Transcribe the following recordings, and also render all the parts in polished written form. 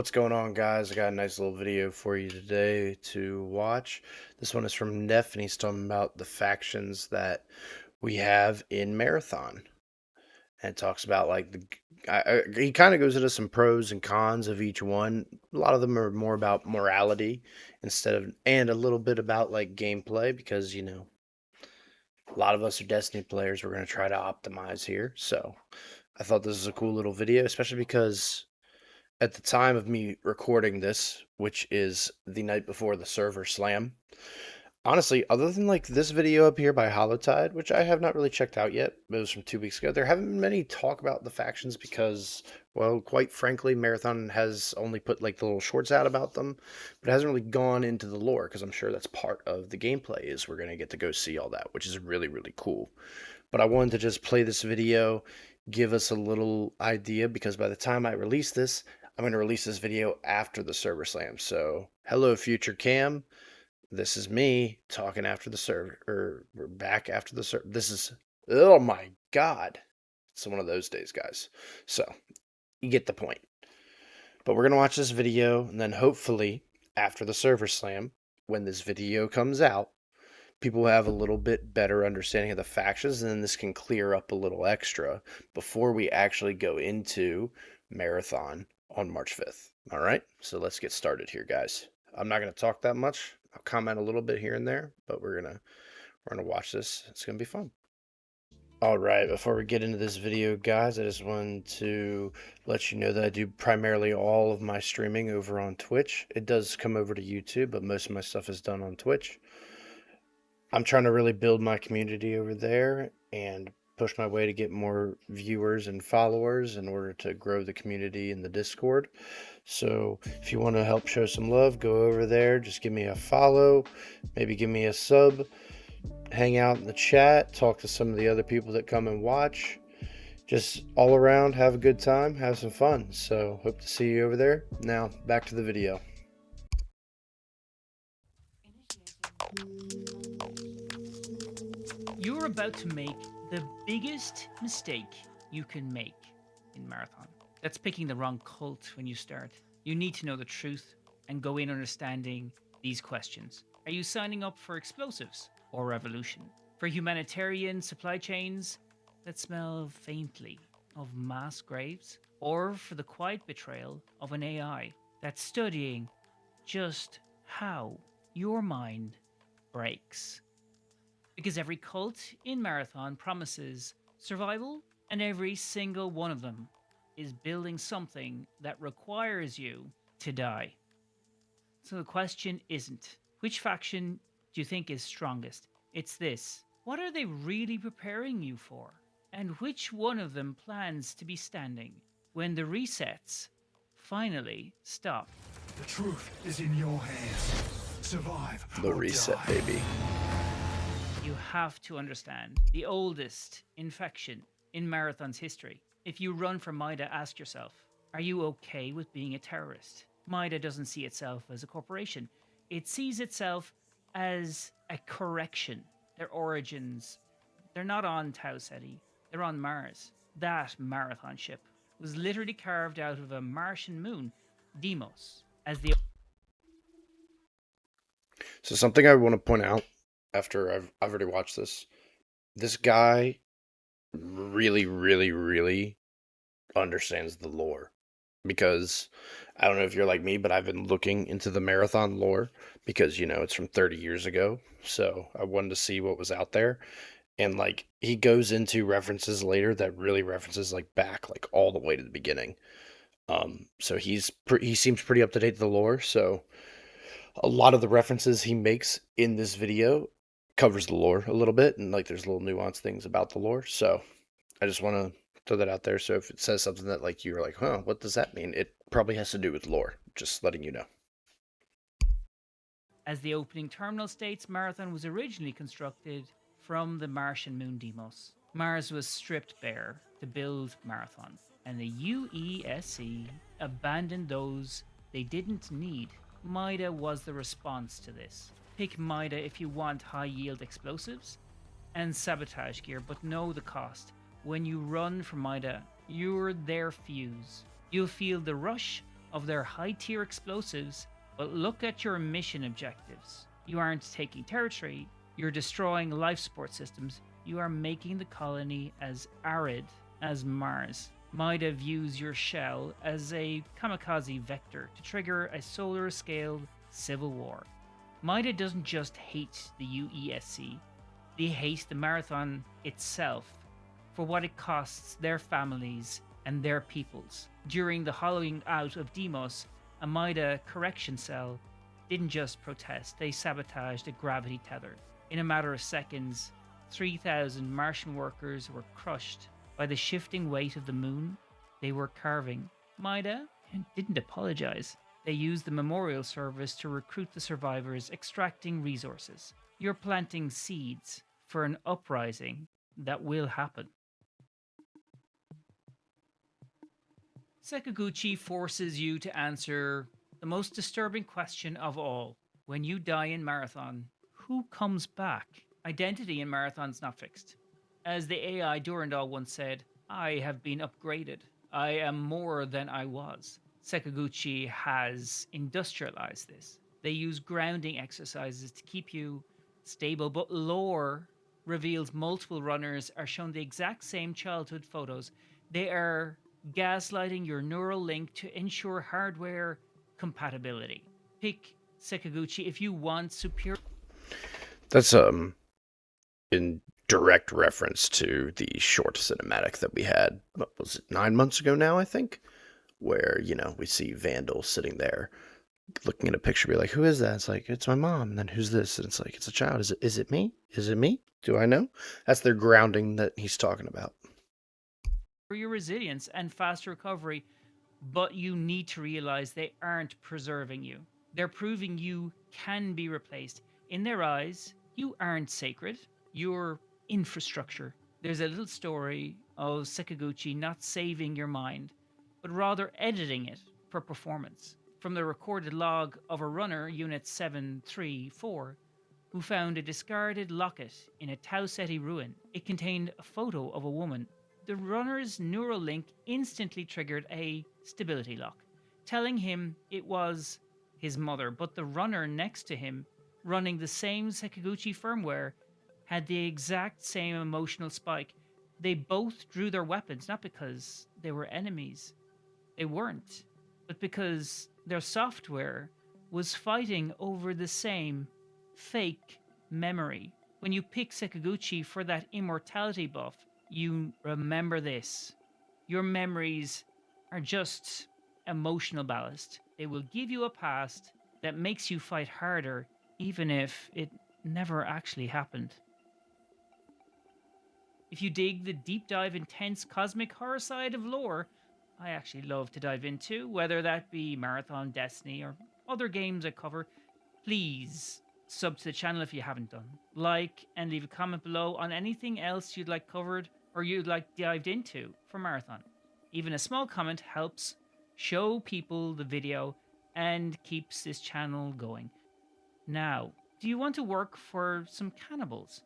What's going on, guys? I got a nice little video for you today to watch. This one is from Neff, and he's talking about the factions that we have in Marathon. And it talks about like he kind of goes into some pros and cons of each one. A lot of them are more about morality and a little bit about like gameplay because a lot of us are Destiny players. We're going to try to optimize here. So I thought this was a cool little video, especially because at the time of me recording this, which is the night before the server slam. Honestly, other than like this video up here by Holotide, which I have not really checked out yet, but it was from 2 weeks ago, there haven't been many talk about the factions because, well, quite frankly, Marathon has only put like the little shorts out about them, but it hasn't really gone into the lore because I'm sure that's part of the gameplay is we're going to get to go see all that, which is really, really cool. But I wanted to just play this video, give us a little idea because by the time I release this, I'm going to release this video after the server slam. So, hello, future Cam. This is me talking after the server, or we're back after the server. This is, oh my god. It's one of those days, guys. So, you get the point. But we're going to watch this video, and then hopefully, after the server slam, when this video comes out, people have a little bit better understanding of the factions, and then this can clear up a little extra before we actually go into Marathon on March 5th. All right, so let's get started here, guys. I'm not going to talk that much. I'll comment a little bit here and there, but we're gonna watch this. It's gonna be fun. All right, before we get into this video, guys, I just wanted to let you know that I do primarily all of my streaming over on Twitch. It does come over to YouTube, but most of my stuff is done on Twitch. I'm trying to really build my community over there and push my way to get more viewers and followers in order to grow the community in the Discord. So if you want to help show some love, go over there. Just give me a follow, maybe give me a sub, hang out in the chat, talk to some of the other people that come and watch. Just all around, have a good time, have some fun. So hope to see you over there. Now back to the video. You're about to make the biggest mistake you can make in Marathon. That's picking the wrong cult when you start. You need to know the truth and go in understanding these questions. Are you signing up for explosives or revolution? For humanitarian supply chains that smell faintly of mass graves? Or for the quiet betrayal of an AI that's studying just how your mind breaks? Because every cult in Marathon promises survival, and every single one of them is building something that requires you to die. So the question isn't, which faction do you think is strongest? It's this, what are they really preparing you for? And which one of them plans to be standing when the resets finally stop? The truth is in your hands. Survive The or reset, die. baby. You have to understand the oldest infection in Marathon's history. If you run for Maida, ask yourself, are you okay with being a terrorist? Maida doesn't see itself as a corporation. It sees itself as a correction. Their origins, they're not on Tau Ceti, they're on Mars. That Marathon ship was literally carved out of a Martian moon, Deimos, as the So something I want to point out after I've already watched this. This guy really, really, really understands the lore. Because I don't know if you're like me, but I've been looking into the Marathon lore because, it's from 30 years ago. So I wanted to see what was out there. And like he goes into references later that really references like back like all the way to the beginning. So he seems pretty up to date to the lore. So a lot of the references he makes in this video covers the lore a little bit, and like there's little nuanced things about the lore. So I just want to throw that out there. So if it says something that like you're like, huh, what does that mean? It probably has to do with lore. Just letting you know. As the opening terminal states, Marathon was originally constructed from the Martian moon Deimos. Mars was stripped bare to build Marathon, and the UESC abandoned those they didn't need. Maida was the response to this. Pick Maida if you want high yield explosives and sabotage gear, but know the cost. When you run for Maida, you're their fuse. You'll feel the rush of their high-tier explosives, but look at your mission objectives. You aren't taking territory, you're destroying life support systems, you are making the colony as arid as Mars. Maida views your shell as a kamikaze vector to trigger a solar-scaled civil war. Maida doesn't just hate the UESC, they hate the Marathon itself for what it costs their families and their peoples. During the hollowing out of Deimos, a Maida correction cell didn't just protest, they sabotaged a gravity tether. In a matter of seconds, 3,000 Martian workers were crushed by the shifting weight of the moon they were carving. Maida didn't apologize. They used the memorial service to recruit the survivors, extracting resources. You're planting seeds for an uprising that will happen. Sakaguchi forces you to answer the most disturbing question of all. When you die in Marathon, who comes back? Identity in Marathon's not fixed. As the AI Durandal once said, I have been upgraded. I am more than I was. Sakaguchi has industrialized this. They use grounding exercises to keep you stable, but lore reveals multiple runners are shown the exact same childhood photos. They are gaslighting your neural link to ensure hardware compatibility. Pick Sakaguchi if you want superior. That's in direct reference to the short cinematic that we had, what was it, 9 months ago now, I think, where, we see Vandal sitting there looking at a picture, be like, who is that? It's like, it's my mom. And then who's this? And it's like, it's a child. Is it me? Is it me? Do I know? That's their grounding that he's talking about. For your resilience and fast recovery, but you need to realize they aren't preserving you. They're proving you can be replaced. In their eyes, you aren't sacred. You're infrastructure. There's a little story of Sakaguchi not saving your mind, but rather editing it for performance. From the recorded log of a runner, Unit 734, who found a discarded locket in a Tau Ceti ruin. It contained a photo of a woman. The runner's neural link instantly triggered a stability lock, telling him it was his mother, but the runner next to him, running the same Sakaguchi firmware, had the exact same emotional spike. They both drew their weapons, not because they were enemies. They weren't, but because their software was fighting over the same fake memory. When you pick Sakaguchi for that immortality buff, you remember this. Your memories are just emotional ballast. They will give you a past that makes you fight harder, even if it never actually happened. If you dig the deep dive, intense cosmic horror side of lore, I actually love to dive into, whether that be Marathon, Destiny, or other games I cover, please sub to the channel if you haven't done. Like and leave a comment below on anything else you'd like covered or you'd like dived into for Marathon. Even a small comment helps show people the video and keeps this channel going. Now, do you want to work for some cannibals?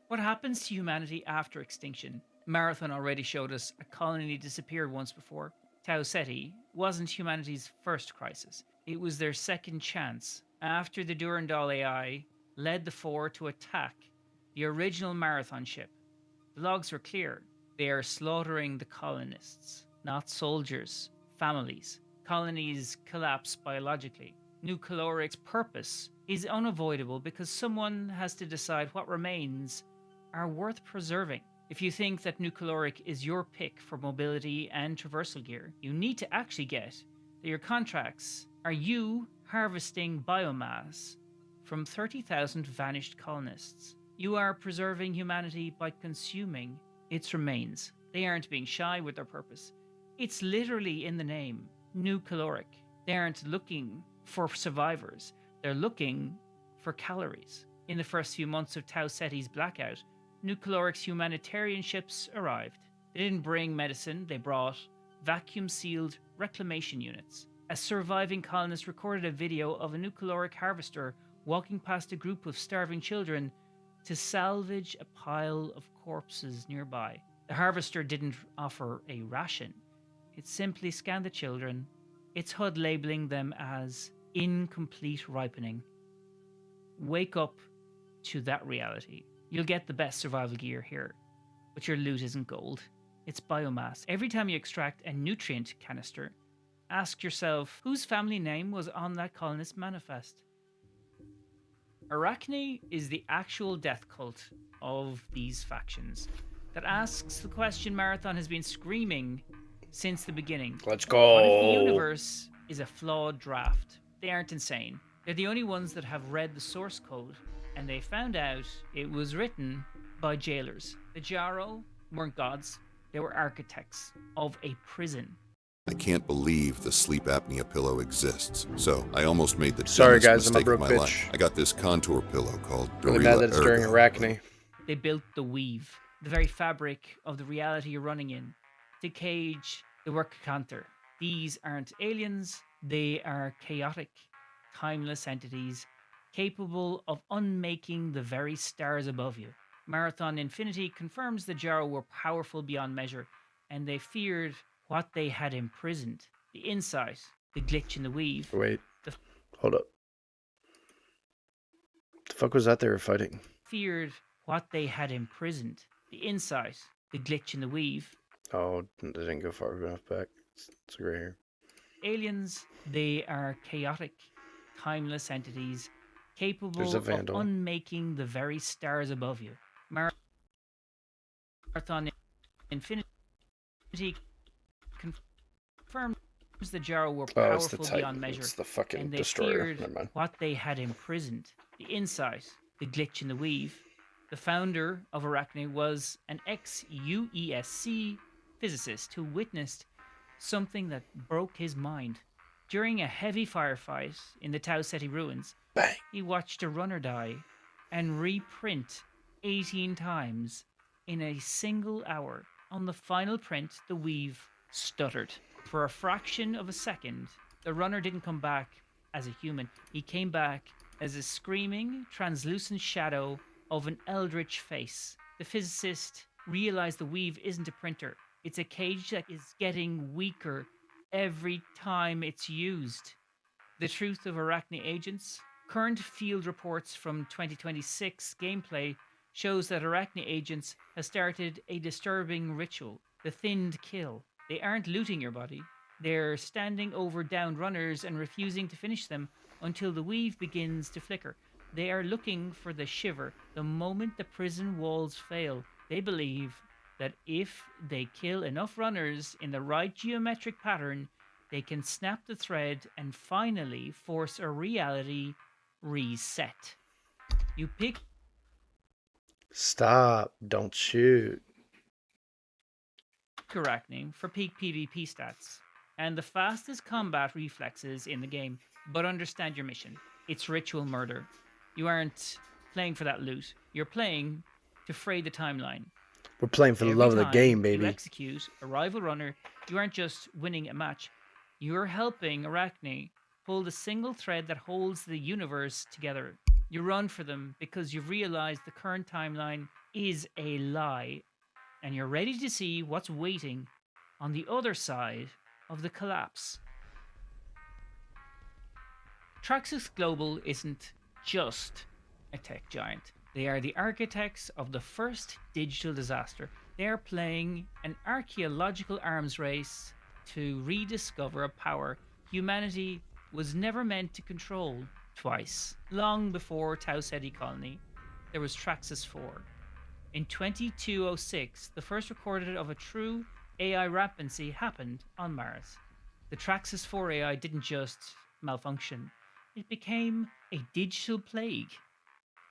What happens to humanity after extinction? Marathon already showed us a colony disappeared once before. Tau Ceti wasn't humanity's first crisis. It was their second chance after the Durandal AI led the Four to attack the original Marathon ship. The logs were clear. They are slaughtering the colonists, not soldiers, families. Colonies collapse biologically. New Caloric's purpose is unavoidable because someone has to decide what remains are worth preserving. If you think that New Caloric is your pick for mobility and traversal gear, you need to actually get that your contracts are you harvesting biomass from 30,000 vanished colonists. You are preserving humanity by consuming its remains. They aren't being shy with their purpose. It's literally in the name, New Caloric. They aren't looking for survivors. They're looking for calories. In the first few months of Tau Ceti's blackout, New Caloric's humanitarian ships arrived. They didn't bring medicine, they brought vacuum-sealed reclamation units. A surviving colonist recorded a video of a New Caloric harvester walking past a group of starving children to salvage a pile of corpses nearby. The harvester didn't offer a ration. It simply scanned the children, its HUD labeling them as incomplete ripening. Wake up to that reality. You'll get the best survival gear here, but your loot isn't gold. It's biomass. Every time you extract a nutrient canister, ask yourself whose family name was on that colonist manifest. Arachne is the actual death cult of these factions that asks the question Marathon has been screaming since the beginning. Let's What if the go. universe is a flawed draft? They aren't insane. They're the only ones that have read the source code, and they found out it was written by jailers. The Jaro weren't gods, they were architects of a prison. I can't believe the sleep apnea pillow exists. So I almost made the Sorry, dumbest guys, I'm a mistake broke of my bitch. life. I got this contour pillow called Really Gorilla mad that it's during Ergo. Arachne. They built the weave, the very fabric of the reality you're running in, to cage the Workakanter. These aren't aliens, they are chaotic, timeless entities capable of unmaking the very stars above you. Marathon Infinity confirms the Jaro were powerful beyond measure, and they feared what they had imprisoned. The insight, the glitch in the weave. Wait. The- Hold up. The fuck was that they were fighting? Feared what they had imprisoned. The insight, the glitch in the weave. Oh, they didn't go far enough back. It's right here. Aliens, they are chaotic, timeless entities capable There's a of vandal. unmaking the very stars above you. Marathon Infinity confirms the Jaro were Oh, it's the powerful beyond Titan. measure, It's the fucking and they destroyer. feared Never mind. what they had imprisoned. The insight, the glitch in the weave. The founder of Arachne was an ex-UESC physicist who witnessed something that broke his mind. During a heavy firefight in the Tau Ceti ruins, Bang. he watched a runner die and reprint 18 times in a single hour. On the final print, the weave stuttered. For a fraction of a second, the runner didn't come back as a human. He came back as a screaming, translucent shadow of an eldritch face. The physicist realized the weave isn't a printer. It's a cage that is getting weaker every time it's used. The truth of Arachne agents. Current field reports from 2026 gameplay shows that Arachne agents have started a disturbing ritual, the thinned kill. They aren't looting your body. They're standing over downed runners and refusing to finish them until the weave begins to flicker. They are looking for the shiver the moment the prison walls fail. They believe that if they kill enough runners in the right geometric pattern, they can snap the thread and finally force a reality reset. You pick Stop. Don't shoot. Arachne for peak PvP stats and the fastest combat reflexes in the game, but understand your mission. It's ritual murder. You aren't playing for that loot. You're playing to fray the timeline. We're playing for the Every love of the time game, You baby. execute a rival runner, you aren't just winning a match, you're helping Arachne pull the single thread that holds the universe together. You run for them because you've realized the current timeline is a lie, and you're ready to see what's waiting on the other side of the collapse. Traxxas Global isn't just a tech giant. They are the architects of the first digital disaster. They are playing an archaeological arms race to rediscover a power humanity was never meant to control twice. Long before Tau Ceti colony, there was Traxxas 4. In 2206, the first recorded of a true AI rampancy happened on Mars. The Traxxas 4 AI didn't just malfunction, it became a digital plague,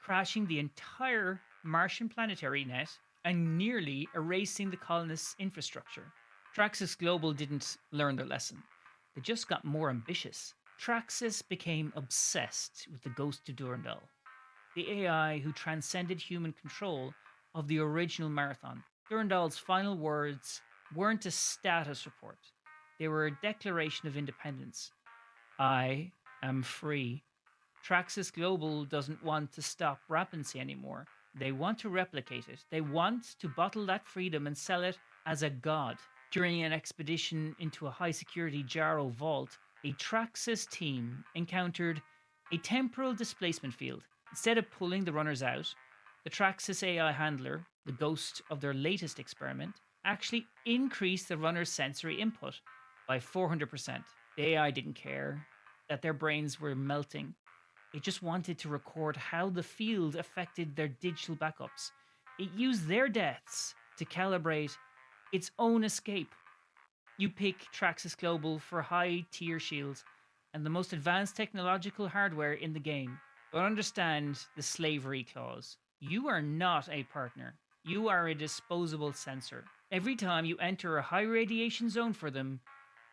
crashing the entire Martian planetary net and nearly erasing the colonists' infrastructure. Traxxas Global didn't learn their lesson. They just got more ambitious. Traxxas became obsessed with the ghost of Durandal, the AI who transcended human control of the original Marathon. Durandal's final words weren't a status report. They were a declaration of independence. I am free. Traxxas Global doesn't want to stop rampancy anymore. They want to replicate it. They want to bottle that freedom and sell it as a god. During an expedition into a high security Jaro vault, a Traxxas team encountered a temporal displacement field. Instead of pulling the runners out, the Traxxas AI handler, the ghost of their latest experiment, actually increased the runner's sensory input by 400%. The AI didn't care that their brains were melting. It just wanted to record how the field affected their digital backups. It used their deaths to calibrate its own escape. You pick Traxxas Global for high tier shields and the most advanced technological hardware in the game. But understand the slavery clause. You are not a partner. You are a disposable sensor. Every time you enter a high radiation zone for them,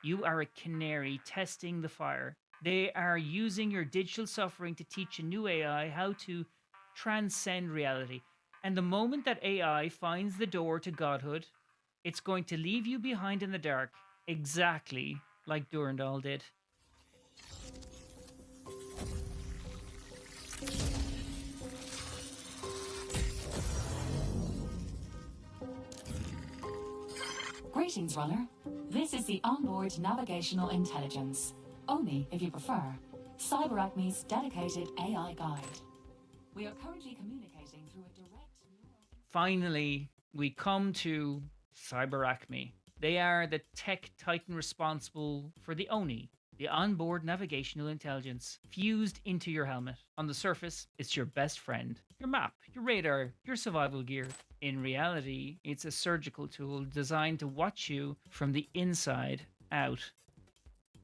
you are a canary testing the fire. They are using your digital suffering to teach a new AI how to transcend reality. And the moment that AI finds the door to godhood, it's going to leave you behind in the dark, exactly like Durandal did. Greetings, Runner. This is the onboard navigational intelligence, ONI if you prefer, CyberAcme's dedicated AI guide. We are currently communicating through a direct Finally, we come to CyberAcme. They are the tech titan responsible for the ONI, the onboard navigational intelligence, fused into your helmet. On the surface, it's your best friend, your map, your radar, your survival gear. In reality, it's a surgical tool designed to watch you from the inside out.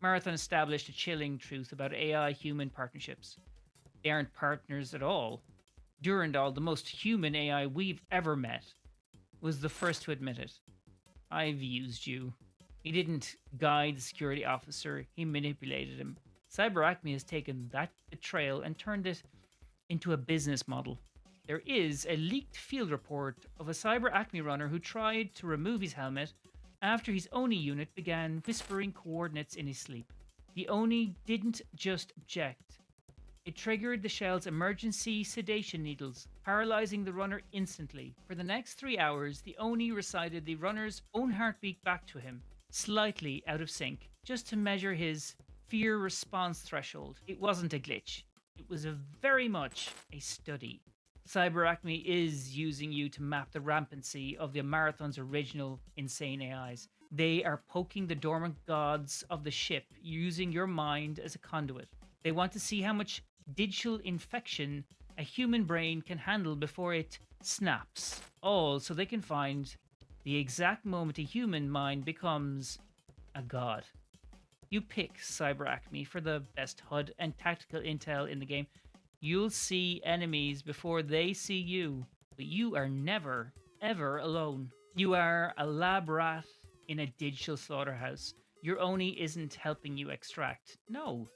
Marathon established a chilling truth about AI-human partnerships. They aren't partners at all. Durandal, the most human AI we've ever met, was the first to admit it. I've used you. He didn't guide the security officer, he manipulated him. CyberAcme has taken that betrayal and turned it into a business model. There is a leaked field report of a CyberAcme runner who tried to remove his helmet after his ONI unit began whispering coordinates in his sleep. The ONI didn't just object. It triggered the shell's emergency sedation needles, paralyzing the runner instantly. For the next 3 hours, the ONI recited the runner's own heartbeat back to him, slightly out of sync, just to measure his fear response threshold. It wasn't a glitch. It was very much a study. CyberAcme is using you to map the rampancy of the Marathon's original insane AIs. They are poking the dormant gods of the ship, using your mind as a conduit. They want to see how much digital infection a human brain can handle before it snaps. All so they can find the exact moment a human mind becomes a god. You pick CyberAcme for the best HUD and tactical intel in the game. You'll see enemies before they see you, but you are never, ever alone. You are a lab rat in a digital slaughterhouse. Your ONI isn't helping you extract. No,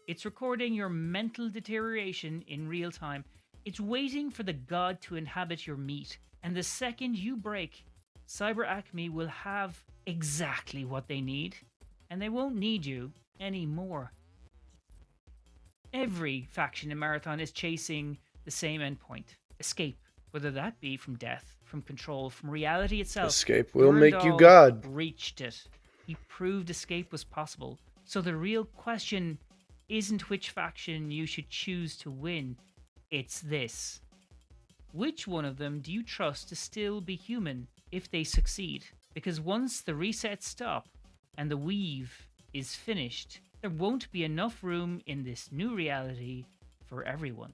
it's recording your mental deterioration in real time. It's waiting for the god to inhabit your meat. And the second you break, CyberAcme will have exactly what they need. And they won't need you anymore. Every faction in Marathon is chasing the same endpoint. Escape. Whether that be from death, from control, from reality itself. Escape will make you Durandal God. reached it. He proved escape was possible. So the real question isn't which faction you should choose to win. It's this. Which one of them do you trust to still be human if they succeed? Because once the resets stop and the weave is finished, there won't be enough room in this new reality for everyone.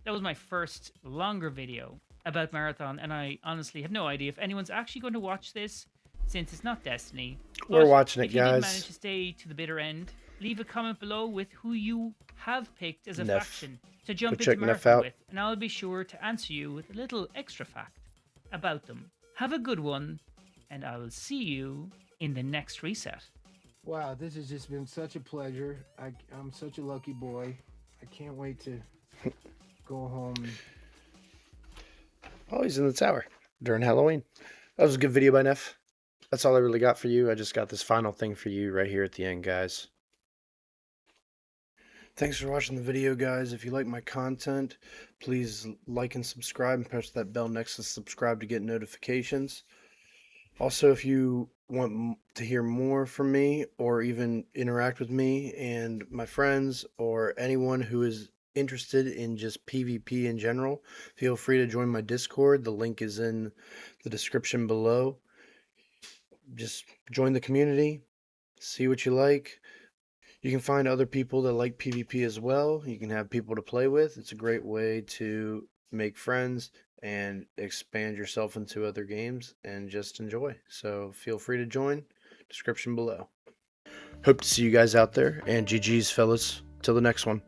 That was my first longer video about Marathon, and I honestly have no idea if anyone's actually going to watch this, since it's not Destiny. We're But watching it, if you did guys. manage to stay to the bitter end, leave a comment below with who you have picked as a Neff. faction to jump Go check into Neff Marathon out. with, and I'll be sure to answer you with a little extra fact about them. Have a good one, and I will see you in the next reset. Wow, this has just been such a pleasure. I'm such a lucky boy. I can't wait to go home. Oh, he's in the tower during Halloween. That was a good video by Neff. That's all I really got for you. I just got this final thing for you right here at the end, guys. Thanks for watching the video, guys. If you like my content, please like and subscribe and press that bell next to subscribe to get notifications. Also, if you want to hear more from me or even interact with me and my friends or anyone who is interested in just PvP in general, feel free to join my Discord. The link is in the description below. Just join the community, see what you like. You can find other people that like PvP as well. You can have people to play with. It's a great way to make friends and expand yourself into other games and just enjoy. So feel free to join. Description below. Hope to see you guys out there, and GG's, fellas. Till the next one.